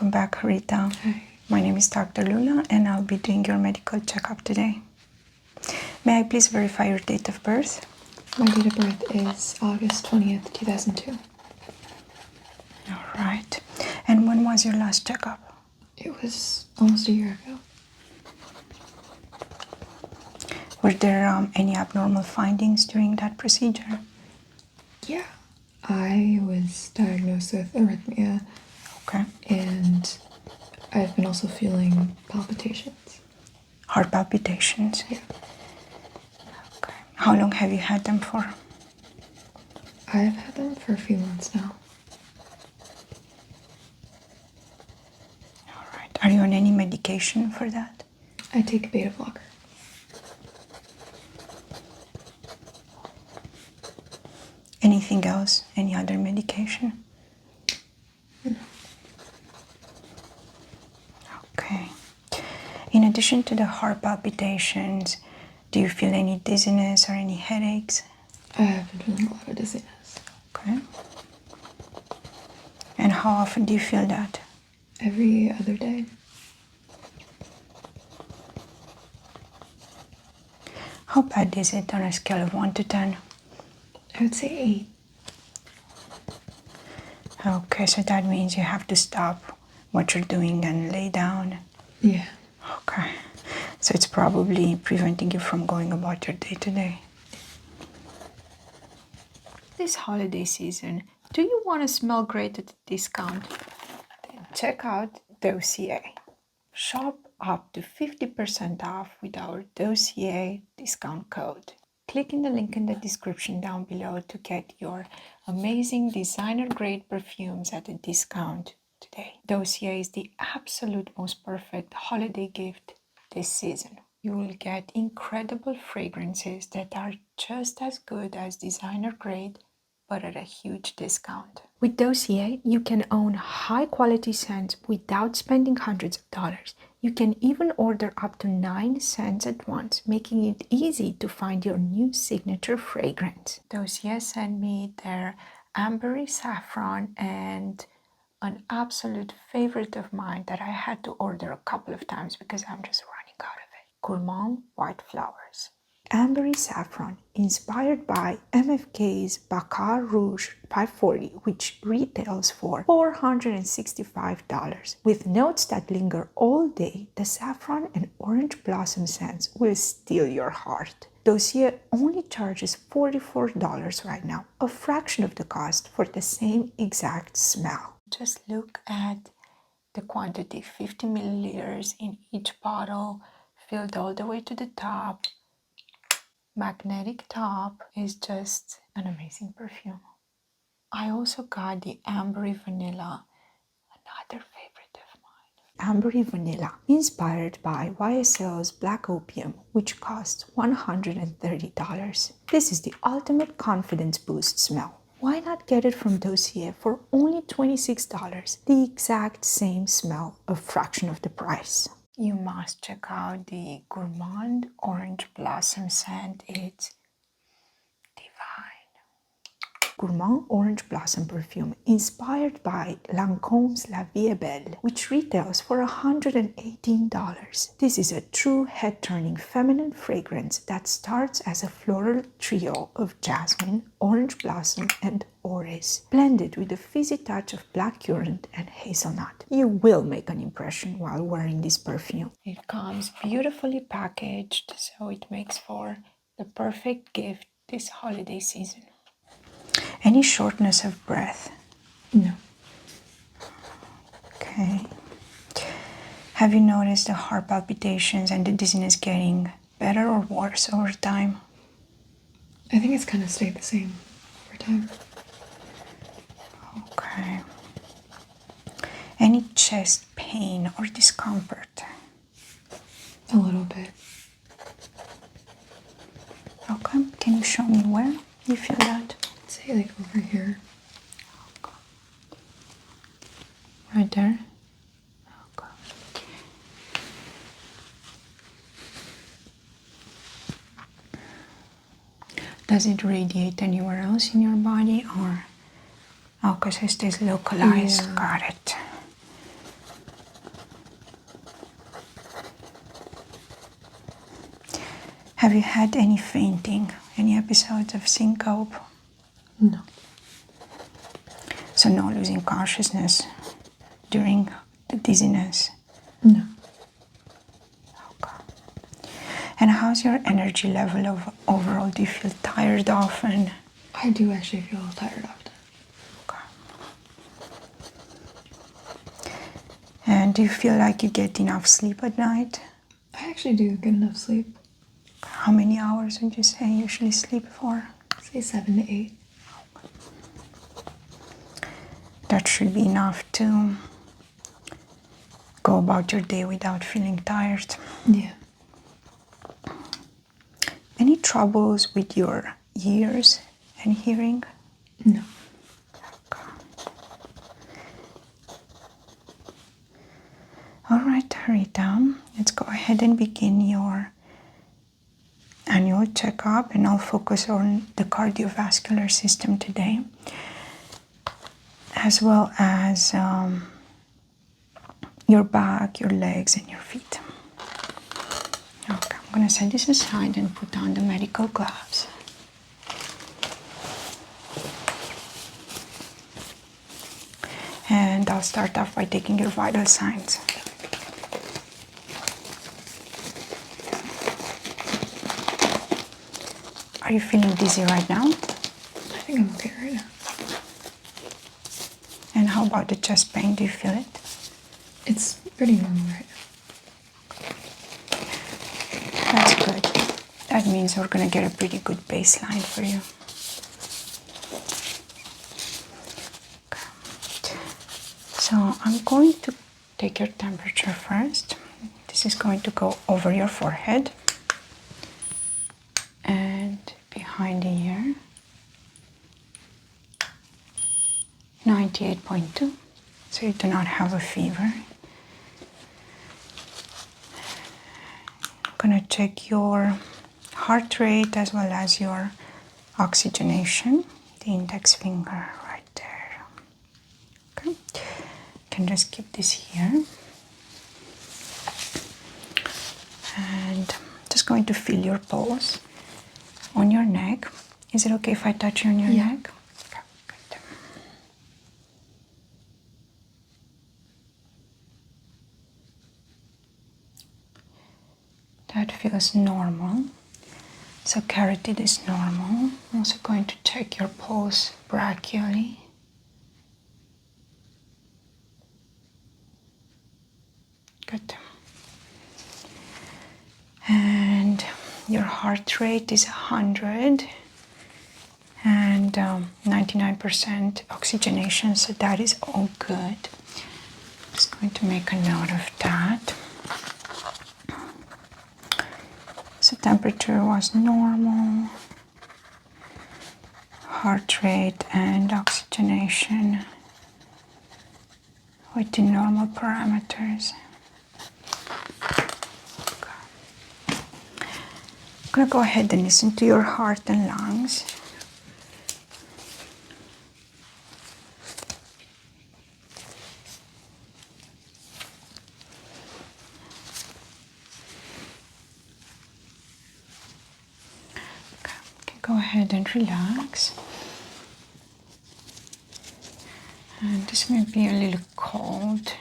Welcome back, Rita. Hi. My name is Dr. Lula and I'll be doing your medical checkup today. May I please verify your date of birth? My date of birth is August 20th, 2002. All right. And when was your last checkup? It was almost a year ago. Were there any abnormal findings during that procedure? Yeah. I was diagnosed with arrhythmia. Okay. And I've been also feeling palpitations. Heart palpitations? Yeah. Okay. How long have you had them for? I've had them for a few months now. All right. Are you on any medication for that? I take a beta blocker. Anything else? Any other medication? No. Okay. In addition to the heart palpitations, do you feel any dizziness or any headaches? I have been feeling a lot of dizziness. Okay. And how often do you feel that? Every other day. How bad is it on a scale of 1 to 10? I would say 8. Okay, so that means you have to stop what you're doing and lay down. Yeah. Okay. So it's probably preventing you from going about your day to day. This holiday season, do you want to smell great at a discount? Then check out Dossier. Shop up to 50% off with our Dossier discount code. Click in the link in the description down below to get your amazing designer-grade perfumes at a discount today. Dossier is the absolute most perfect holiday gift this season. You will get incredible fragrances that are just as good as designer-grade, but at a huge discount. With Dossier, you can own high-quality scents without spending hundreds of dollars. You can even order up to 9 scents at once, making it easy to find your new signature fragrance. Dossier sent me their ambery saffron and an absolute favorite of mine that I had to order a couple of times because I'm just running out of it. Gourmand white flowers. Ambery saffron, inspired by MFK's Baccarat Rouge 540, which retails for $465. With notes that linger all day, the saffron and orange blossom scents will steal your heart. Dossier only charges $44 right now, a fraction of the cost for the same exact smell. Just look at the quantity, 50 milliliters in each bottle, filled all the way to the top. Magnetic top is just an amazing perfume. I also got the Ambery Vanilla, another favorite of mine. Ambery Vanilla, inspired by YSL's Black Opium, which costs $130. This is the ultimate confidence boost smell. Why not get it from Dossier for only $26? The exact same smell, a fraction of the price. You must check out the Gourmand Orange Blossom scent. It's divine. Gourmand Orange Blossom perfume, inspired by Lancome's La Vie est Belle, which retails for $118. This is a true head-turning feminine fragrance that starts as a floral trio of jasmine, orange blossom, and orris, blended with a fizzy touch of blackcurrant and hazelnut. You will make an impression while wearing this perfume. It comes beautifully packaged, so it makes for the perfect gift this holiday season. Any shortness of breath? No. Okay. Have you noticed the heart palpitations and the dizziness getting better or worse over time? I think it's kind of stayed the same over time. Okay. Any chest pain or discomfort? A little bit. Okay. Can you show me where you feel that? I'd say like over here. Okay. Right there? Okay. Does it radiate anywhere else in your body or? Okay, so it stays localized. Yeah. Got it. Have you had any fainting, any episodes of syncope? No. So no losing consciousness during the dizziness? No. Okay. And how's your energy level overall? Do you feel tired often? I do actually feel tired often. Okay. And do you feel like you get enough sleep at night? I actually do get enough sleep. How many hours would you say you usually sleep for? Say 7 to 8. That should be enough to go about your day without feeling tired. Yeah. Any troubles with your ears and hearing? No. All right, Rita, let's go ahead and begin your annual checkup, and I'll focus on the cardiovascular system today, as well as your back, your legs, and your feet. Okay, I'm going to set this aside and put on the medical gloves. And I'll start off by taking your vital signs. Are you feeling dizzy right now? I think I'm okay right now. And how about the chest pain? Do you feel it? It's pretty normal right now. That's good. That means we're going to get a pretty good baseline for you. Okay. So I'm going to take your temperature first. This is going to go over your forehead and behind the ear. 98.2. So you do not have a fever. I'm going to check your heart rate as well as your oxygenation. The index finger right there. Okay. You can just keep this here. And just going to feel your pulse on your neck. Is it okay if I touch you on your neck? Okay, good. That feels normal. So carotid is normal. I'm also going to check your pulse brachially. Good. And your heart rate is 100 and 99% oxygenation, so that is all good. Just going to make a note of that. So temperature was normal, heart rate and oxygenation within normal parameters. I'm going to go ahead and listen to your heart and lungs. Okay, go ahead and relax. And this may be a little cold,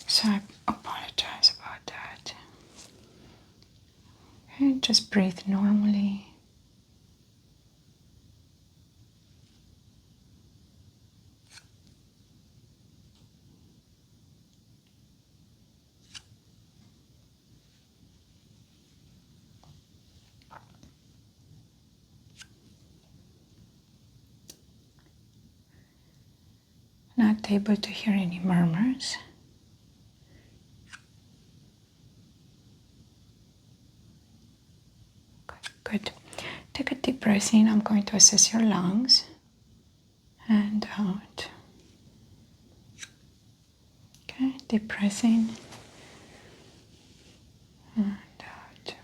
so I apologize about that. Okay, just breathe normally. Not able to hear any murmurs. Good. Take a deep breath in. I'm going to assess your lungs. And out. Okay, deep breath in. And out.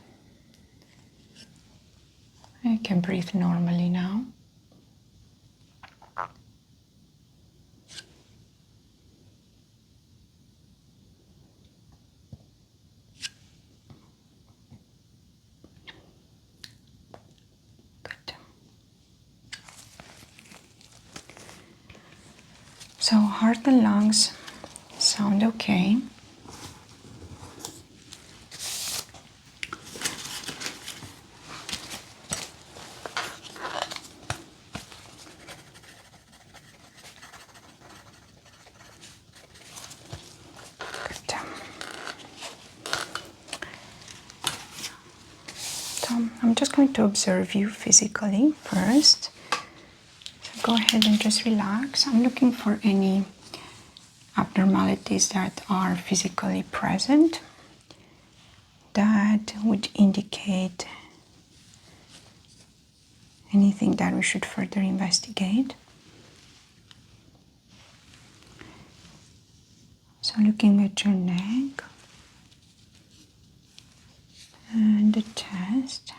You can breathe normally now. So heart and lungs sound okay. Good. So I'm just going to observe you physically first. So go ahead and just relax. I'm looking for any abnormalities that are physically present that would indicate anything that we should further investigate. So looking at your neck and the chest.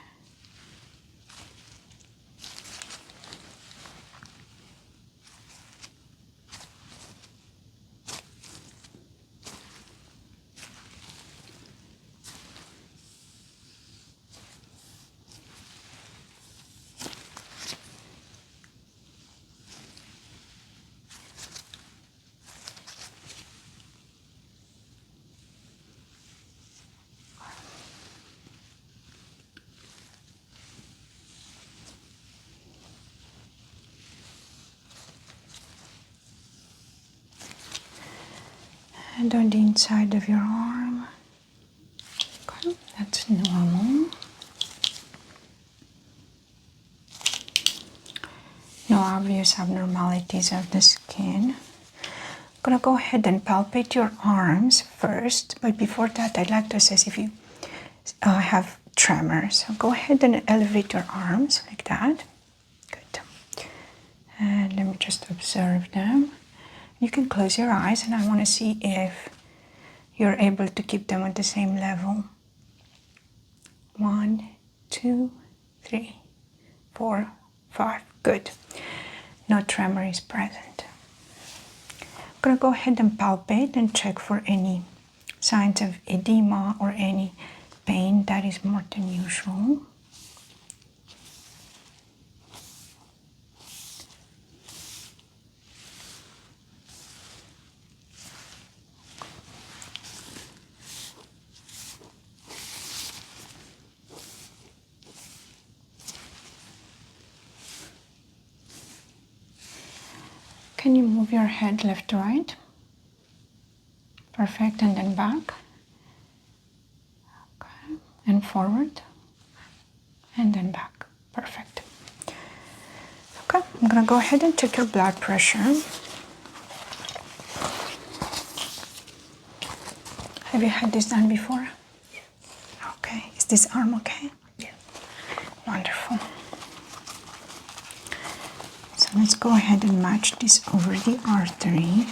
And on the inside of your arm. Okay, that's normal. No obvious abnormalities of the skin. I'm gonna go ahead and palpate your arms first, but before that I'd like to assess if you have tremors. So go ahead and elevate your arms like that. Good. And let me just observe them. You can close your eyes and I want to see if you're able to keep them at the same level. 1, 2, 3, 4, 5. Good. No tremor is present. I'm going to go ahead and palpate and check for any signs of edema or any pain that is more than usual. Can you move your head left to right? Perfect, and then back. Okay, and forward. And then back. Perfect. Okay, I'm gonna go ahead and check your blood pressure. Have you had this done before? Okay, is this arm okay? Yeah. Wonderful. So let's go ahead and match this over the artery.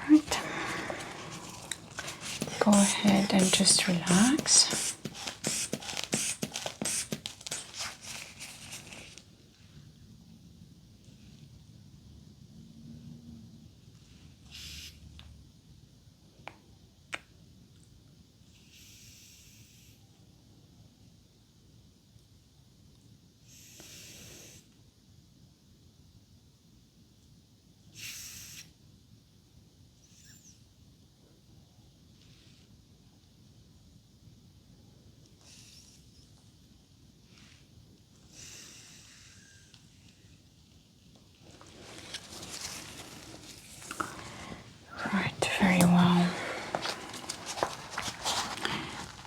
Right. Go ahead and just relax. Right, very well.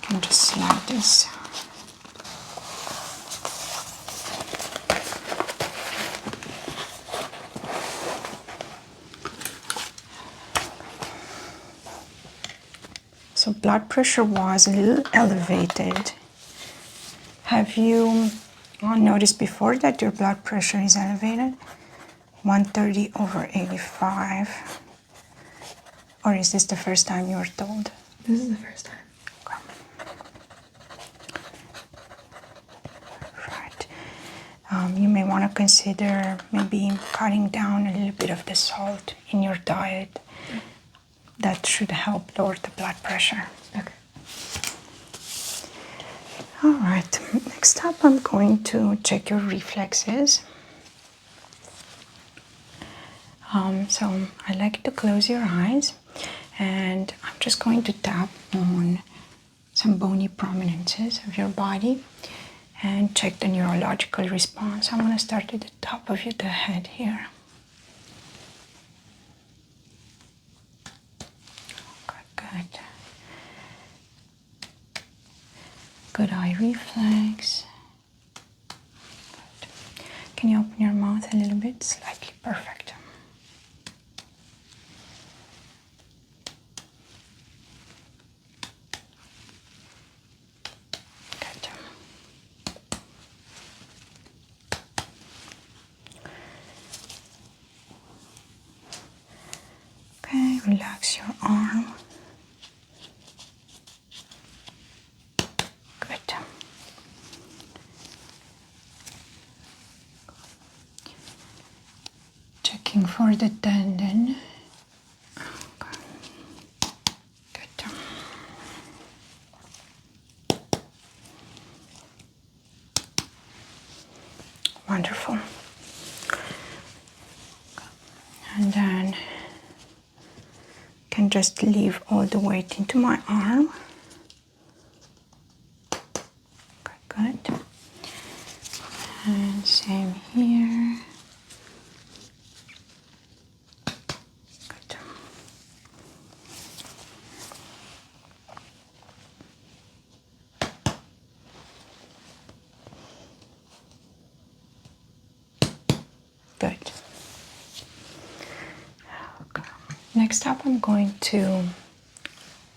You can just slide this. So blood pressure was a little elevated. Have you noticed before that your blood pressure is elevated? 130/85. Or is this the first time you were told? This is the first time. Right. You may want to consider maybe cutting down a little bit of the salt in your diet. That should help lower the blood pressure. Okay. All right. Next up, I'm going to check your reflexes. So I like you to close your eyes, and I'm just going to tap on some bony prominences of your body and check the neurological response. I'm going to start at the top of the head here. Okay, good. Good eye reflex. Good. Can you open your mouth a little bit? Slightly. Perfect. Good. Okay, relax your arm. Good. Checking for the tendon. Okay. Good. Wonderful. And then can just leave all the weight into my arm. Okay, good. And same here. Good. Good. Okay. Next up, I'm going to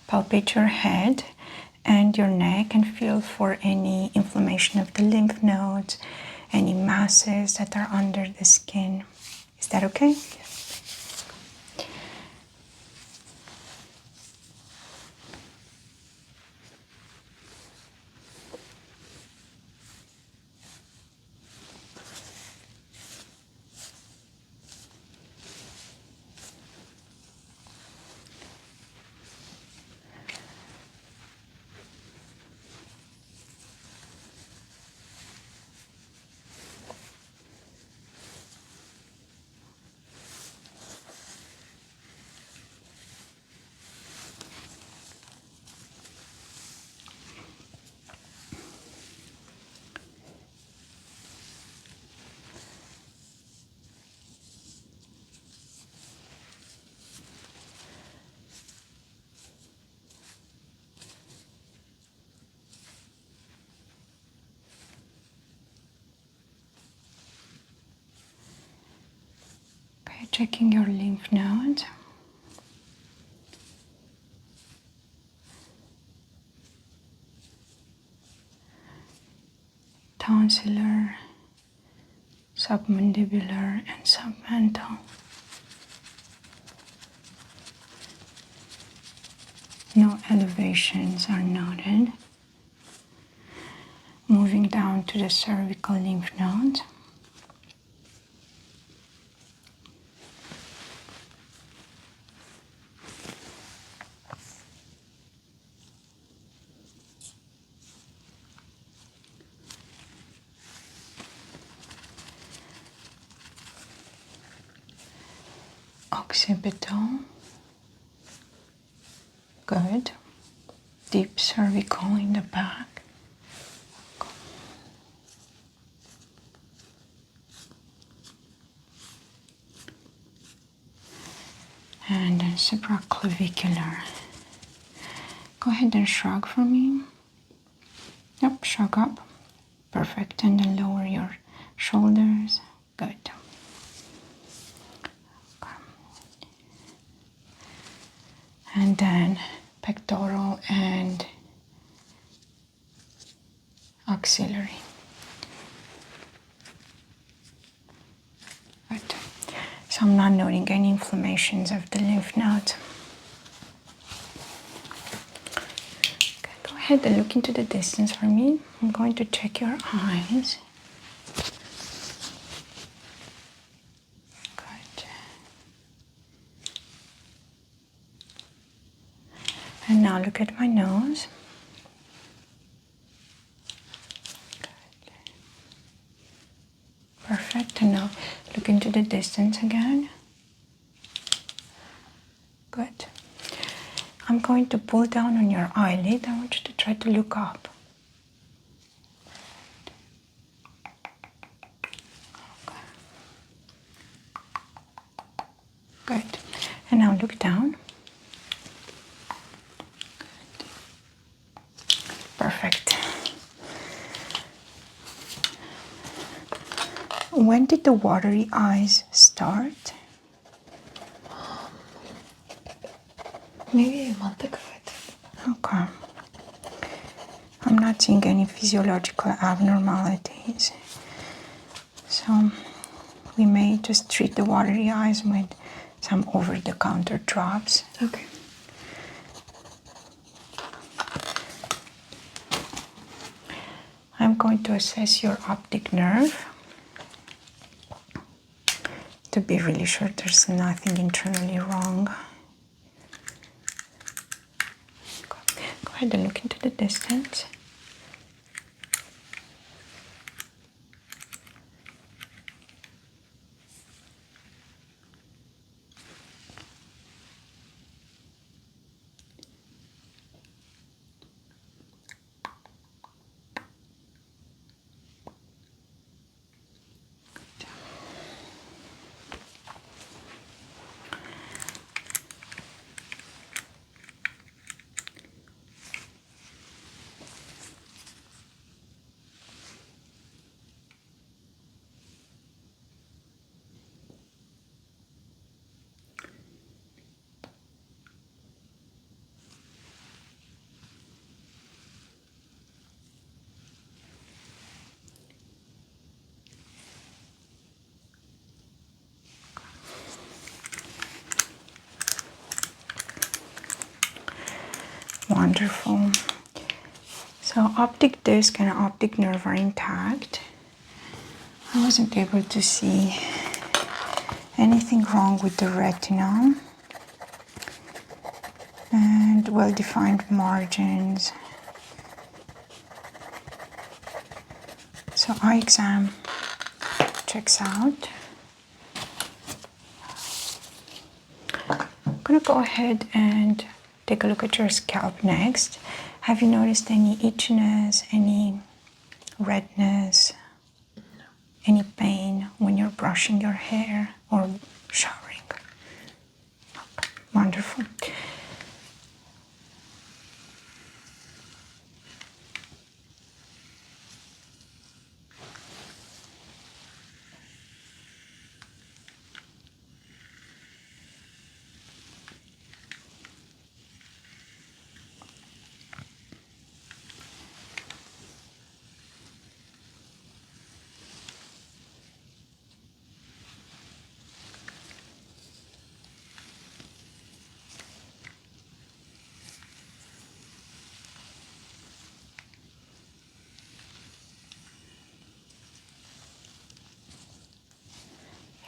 palpate your head and your neck and feel for any inflammation of the lymph nodes, any masses that are under the skin. Is that okay? Okay, checking your lymph nodes. Tonsillar, submandibular, and submental. No elevations are noted. Moving down to the cervical lymph nodes. Occipital. Good. Deep cervical in the back. And then supraclavicular. Go ahead and shrug for me. Yep, shrug up. Perfect. And then lower your shoulders. Good. Okay. And then pectoral and axillary. Good. So I'm not noting any inflammations of the lymph nodes. ahead and look into the distance for me. I'm going to check your eyes. Good. And now look at my nose. Good. Perfect. And now look into the distance again. Good. I'm going to pull down on your eyelid. I want you to try to look up. Okay. Good. And now look down. Good. Perfect. When did the watery eyes start? Maybe a month ago, I think. Okay. I'm not seeing any physiological abnormalities. So we may just treat the watery eyes with some over-the-counter drops. Okay. I'm going to assess your optic nerve to be really sure there's nothing internally wrong. Go ahead and look into the distance. Wonderful. So optic disc and optic nerve are intact. I wasn't able to see anything wrong with the retina and well-defined margins. So eye exam checks out. I'm gonna go ahead and take a look at your scalp next. Have you noticed any itchiness, any redness, any pain when you're brushing your hair or showering? Okay, wonderful.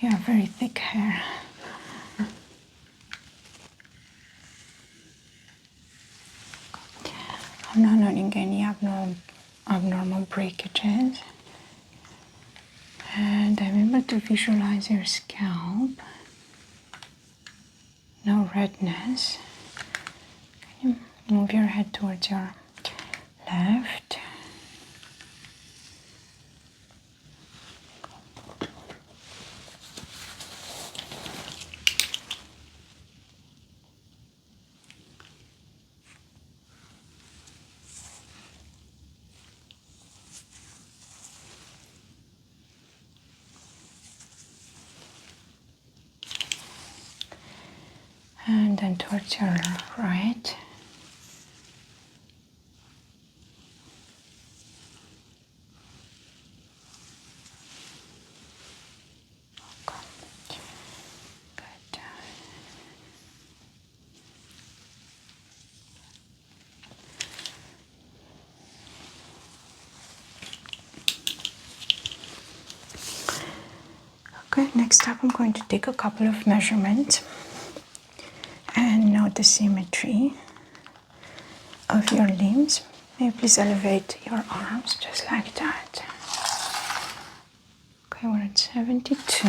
You have very thick hair. I'm not noting any abnormal breakages. And I'm able to visualize your scalp. No redness. Can you move your head towards your left? And then towards your right. Okay. Good. Okay, next up I'm going to take a couple of measurements and note the symmetry of your limbs. May you please elevate your arms just like that. Okay, we're at 72.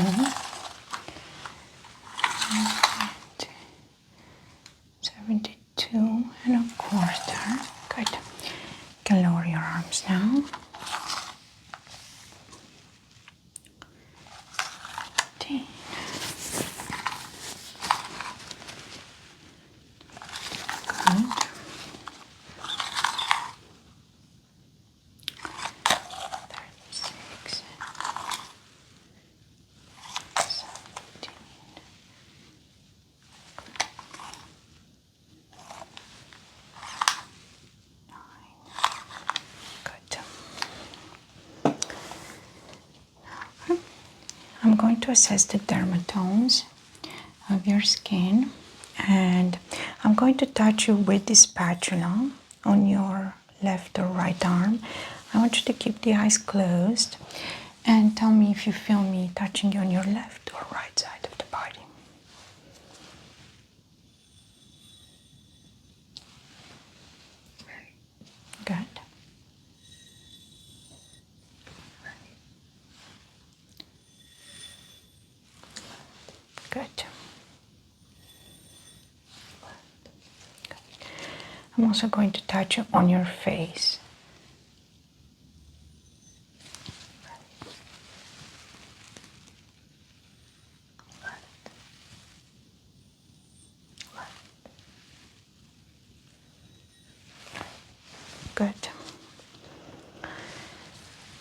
72 and a quarter. Good. You can lower your arms now. 18. Good. 36. 17. I'm going to assess the dermatomes of your skin, and I'm going to touch you with this spatula on your left or right arm. I want you to keep the eyes closed and tell me if you feel me touching you on your left or right side of the body. Good. Good. I'm also going to touch you on your face. Good.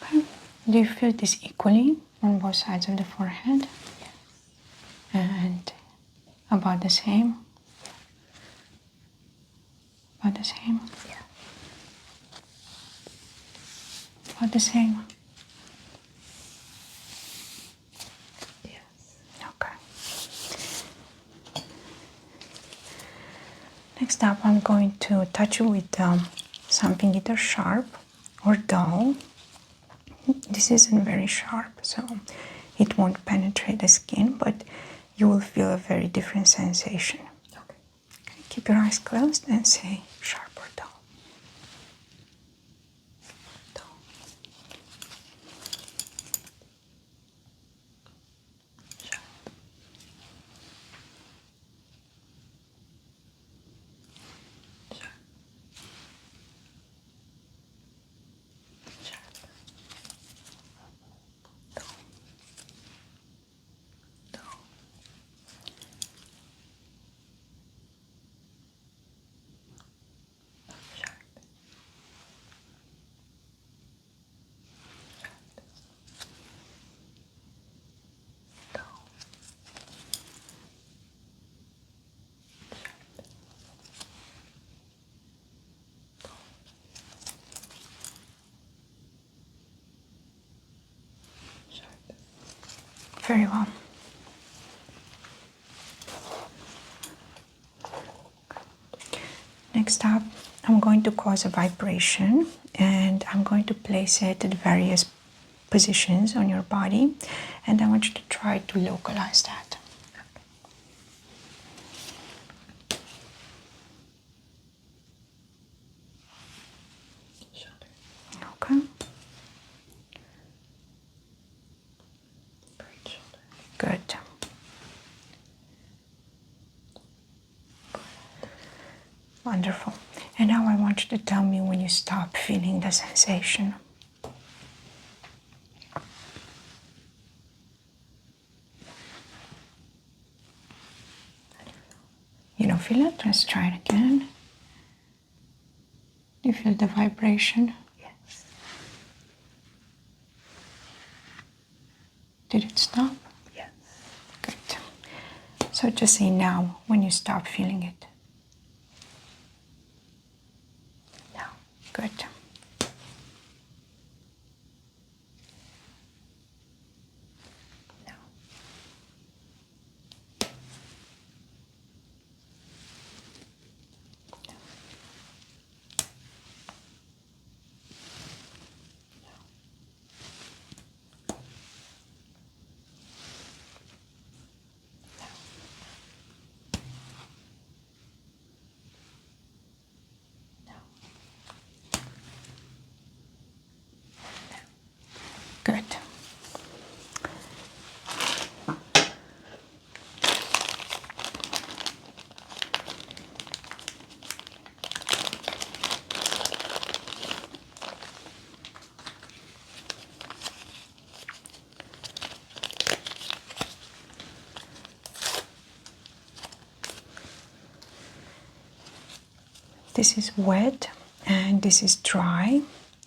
Okay. Do you feel this equally on both sides of the forehead? Yes. And about the same? About the same? Yeah. About the same? Yes. Okay. Next up, I'm going to touch you with something either sharp or dull. This isn't very sharp, so it won't penetrate the skin, but you will feel a very different sensation. Okay. Keep your eyes closed and say sharp or dull. Dull. Sharp. Sharp. Sharp. Dull. Dull. Sharp. Dull. Sharp. Very well. Next up, I'm going to cause a vibration and I'm going to place it at various positions on your body, and I want you to try to localize that. Shoulder. Okay. Right shoulder. Good. Wonderful. And now I want you to tell me when you stop feeling the sensation. You don't feel it? Let's try it again. Do you feel the vibration? Yes. Did it stop? Yes. Good. So just say now when you stop feeling it. Now. Good. Now. This is wet and this is dry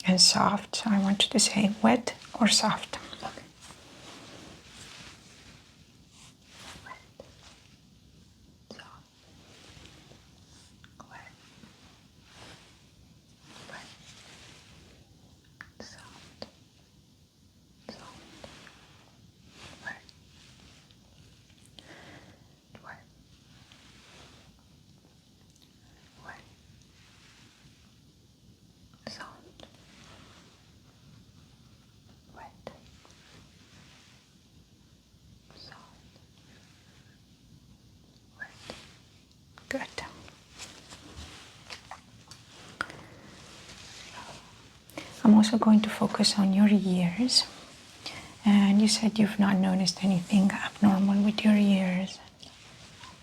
and soft. So I want you to say wet or soft. Okay. Wet. Soft. Wet. Wet. Soft. Soft. Wet. Wet. Wet. Soft. Wet. Soft. Wet. Good. I'm also going to focus on your ears. And you said you've not noticed anything abnormal with your ears.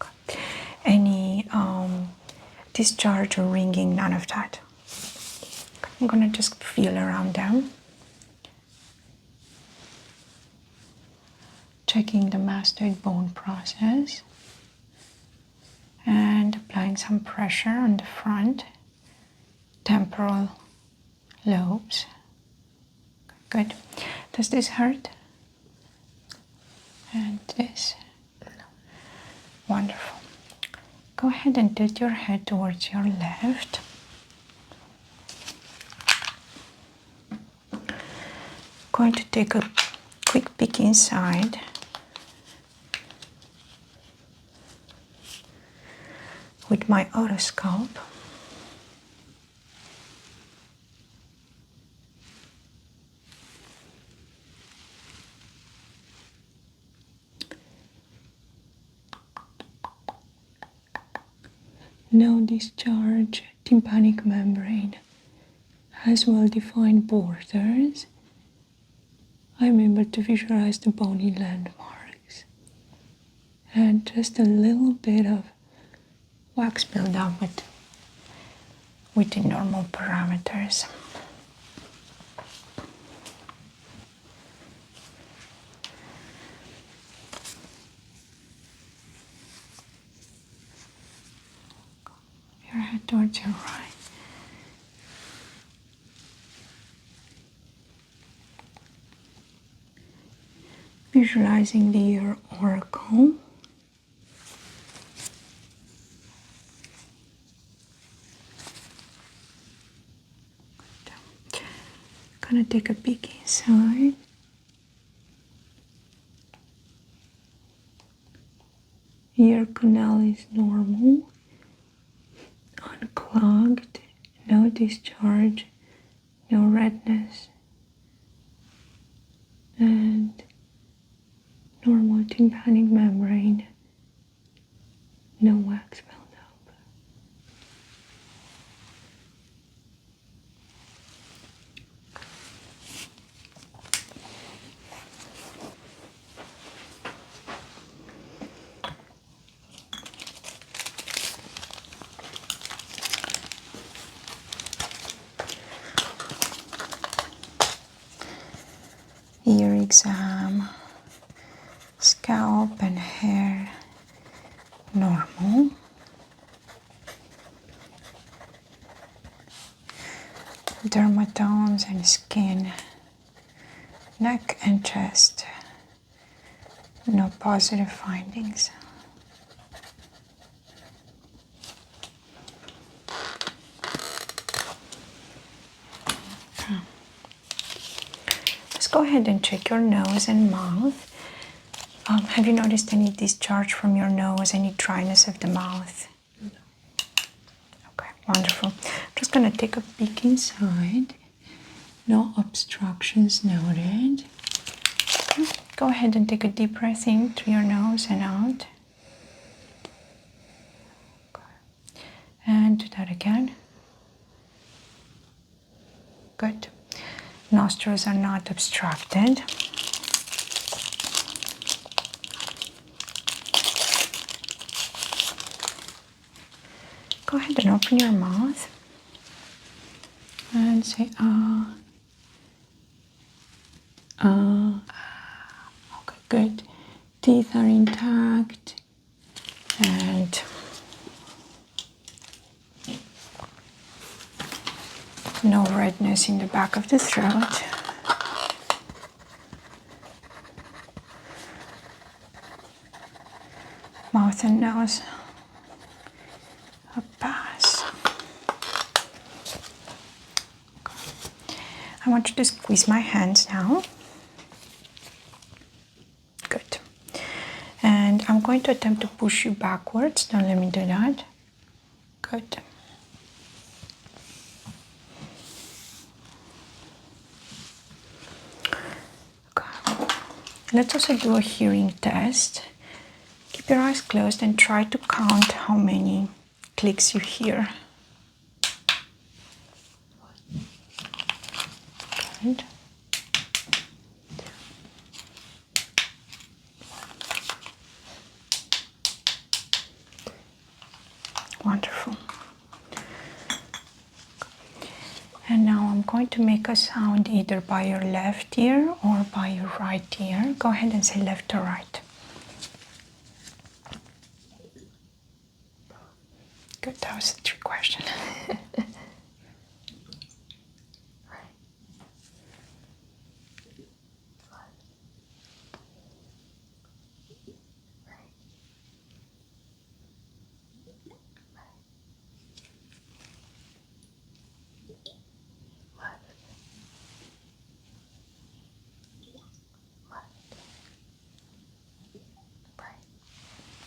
Okay. Any discharge or ringing, none of that. I'm gonna just feel around them. Checking the mastoid bone process. And applying some pressure on the front temporal lobes. Good. Does this hurt? And this? No. Wonderful. Go ahead and tilt your head towards your left. Going to take a quick peek inside. With my otoscope. No discharge tympanic membrane has well-defined borders. I'm able to visualize the bony landmarks and just a little bit of wax buildup within normal parameters. Your head towards your right. Visualizing the ear auricle. Gonna take a peek inside. Ear canal is normal, unclogged, no discharge, no redness, and normal tympanic membrane, no wax buildup. Ear exam, scalp and hair normal. Dermatomes and skin, neck and chest, no positive findings. Let's go ahead and check your nose and mouth. Have you noticed any discharge from your nose, any dryness of the mouth? No. Okay, wonderful. I'm just gonna take a peek inside. No obstructions noted. Okay. Go ahead and take a deep breath in through your nose and out. Okay. And do that again. Good. Nostrils are not obstructed. Go ahead and open your mouth and say ah. Okay, good. Teeth are intact and No redness in the back of the throat. Mouth and nose. A pass. I want you to squeeze my hands now. Good. And I'm going to attempt to push you backwards. Don't let me do that. Good. Okay. Let's also do a hearing test. Keep your eyes closed and try to count how many clicks you hear. Good. Wonderful. And now I'm going to make a sound either by your left ear or by your right ear. Go ahead and say left or right. Good, that was a trick question.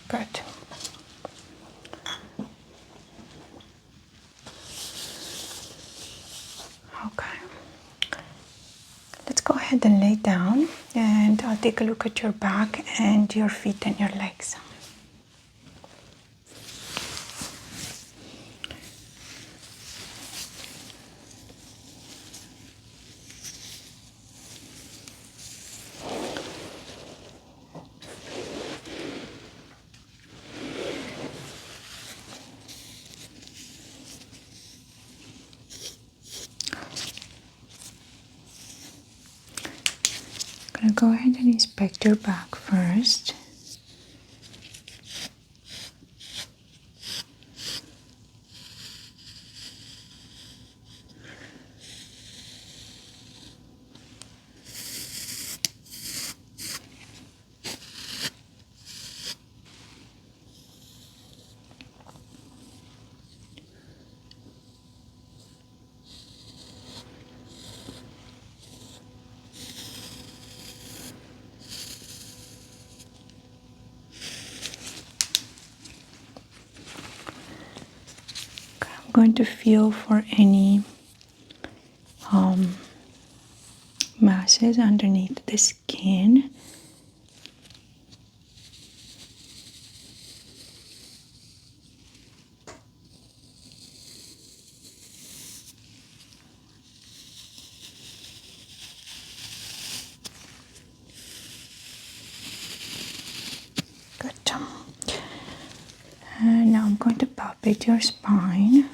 Good. Okay. Let's go ahead and lay down and I'll take a look at your back and your feet and your legs. I'm gonna go ahead and inspect your back first. I'm going to feel for any masses underneath the skin. Good. And now I'm going to palpate your spine.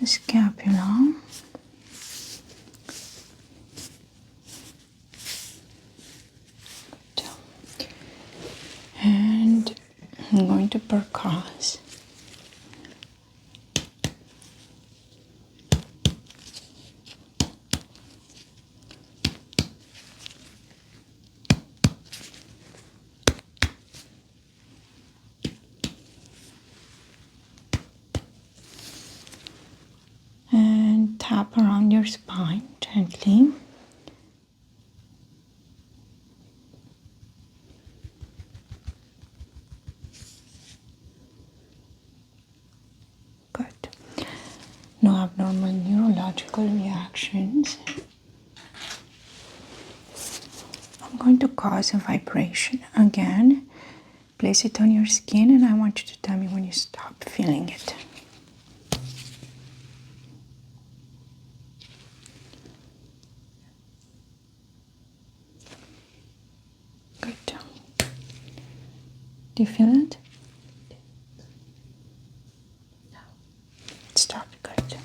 The scapula. And I'm going to percuss. And tap around your spine gently. No abnormal neurological reactions. I'm going to cause a vibration again. Place it on your skin and I want you to tell me when you stop feeling it. Good. Do you feel it? No. Stop. Good.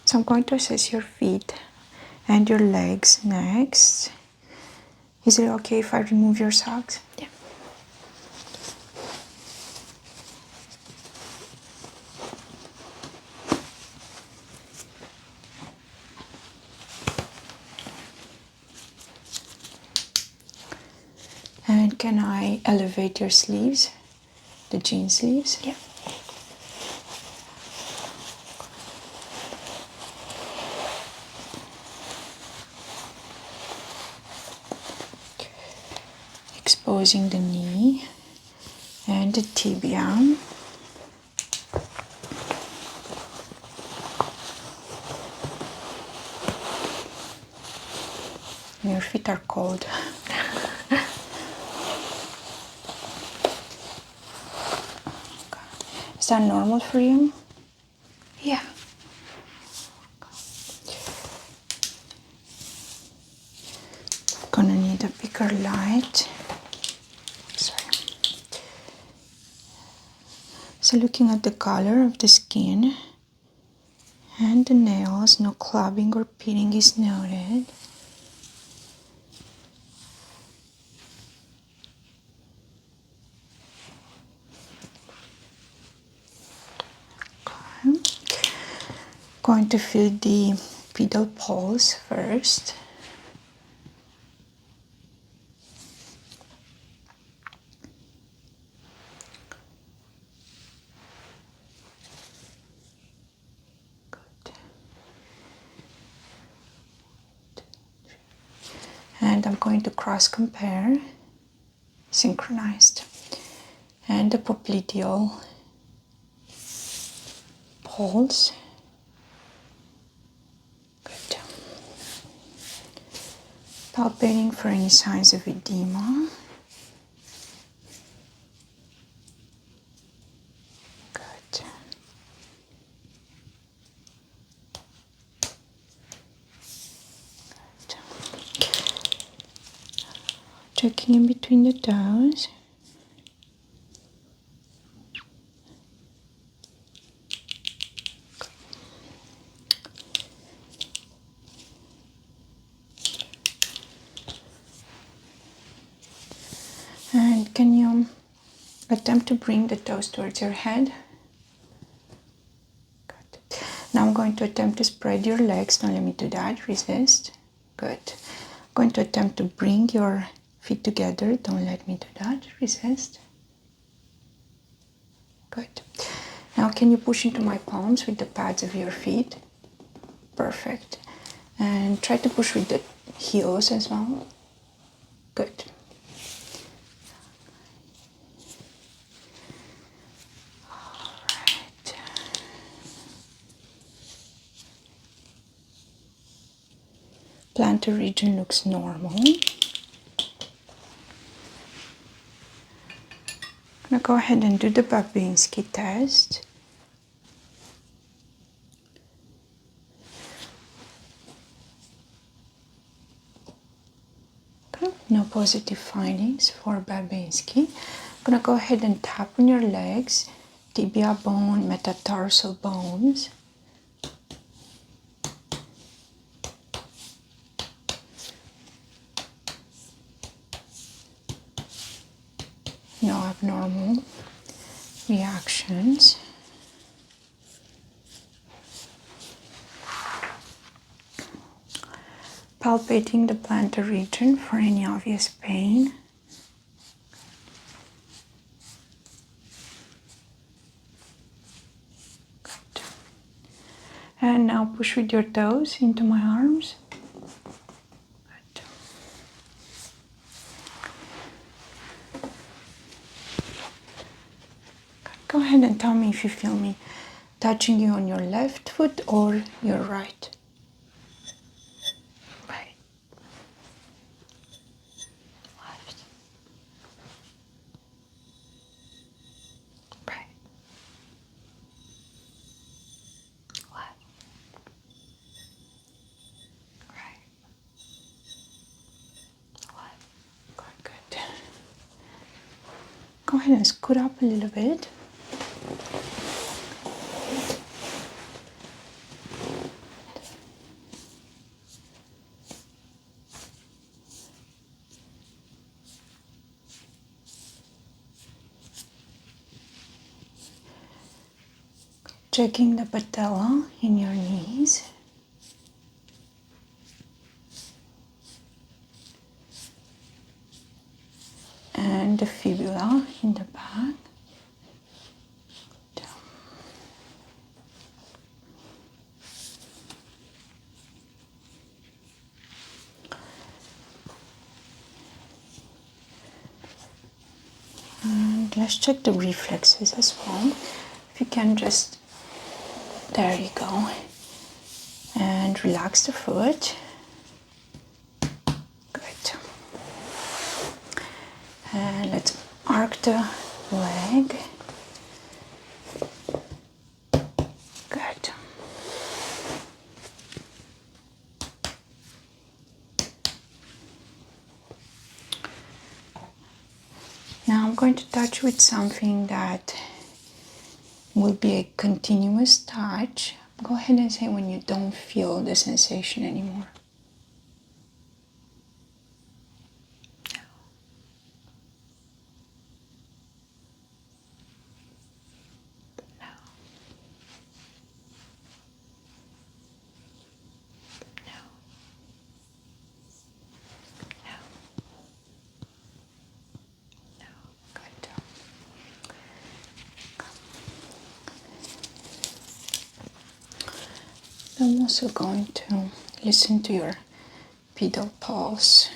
So I'm going to assess your feet and your legs next. Is it okay if I remove your socks? Yeah. And can I elevate your sleeves? The jean sleeves? Yeah. Exposing the knee and the tibia. Your feet are cold. Is that normal for you? Yeah. Gonna need a bigger light. Sorry. So looking at the color of the skin and the nails, no clubbing or pitting is noted. Okay. Going to feel the pedal pulse first. And I'm going to cross compare, synchronized, and the popliteal pulse. Good. Palpating for any signs of edema. Good. Good. Checking in between the toes. And can you attempt to bring the toes towards your head? Good. Now I'm going to attempt to spread your legs. Don't let me do that. Resist. Good. I'm going to attempt to bring your feet together. Don't let me do that. Resist. Good. Now can you push into my palms with the pads of your feet? Perfect. And try to push with the heels as well. Good. Alright. Plantar region looks normal. I'm gonna go ahead and do the Babinski test. No positive findings for Babinski. I'm gonna go ahead and tap on your legs, tibia bone, metatarsal bones. No abnormal reactions. Palpating the plantar region for any obvious pain. Good. And now push with your toes into my arms. Good. Go ahead and tell me if you feel me touching you on your left foot or your right. Right. Left. Right. Left. Right. Left. Good. Go ahead and scoot up a little bit. Checking the patella in your knees. And the fibula in the back. And let's check the reflexes as well. If you can just, there you go. And relax the foot. Good. And let's arc the leg. Good. Now I'm going to touch with something that will be a continuous touch. Go ahead and say when you don't feel the sensation anymore. I'm also going to listen to your pedal pulse.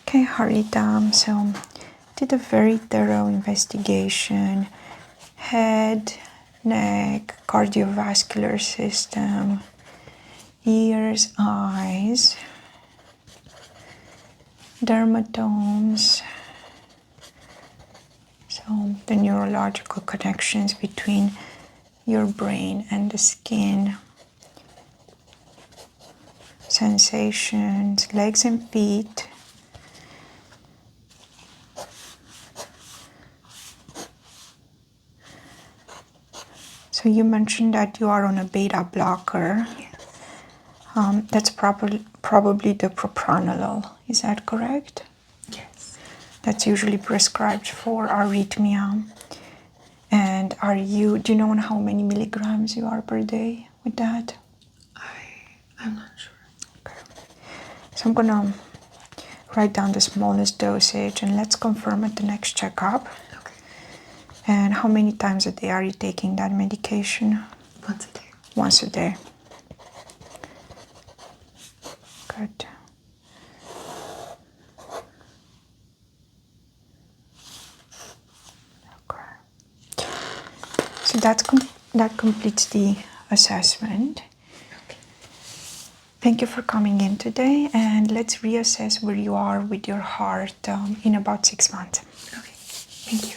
Okay, Haridam, so did a very thorough investigation. Head, neck, cardiovascular system, ears, eyes, dermatomes, so the neurological connections between your brain and the skin, sensations, legs and feet. So you mentioned that you are on a beta blocker. That's probably the propranolol. Is that correct? Yes. That's usually prescribed for arrhythmia. And do you know how many milligrams you are per day with that? I'm not sure. Okay. So I'm gonna write down the smallest dosage and let's confirm at the next checkup. Okay. And how many times a day are you taking that medication? Once a day. Once a day. Good. that completes the assessment. Okay. Thank you for coming in today, and let's reassess where you are with your heart in about 6 months. Okay. Thank you.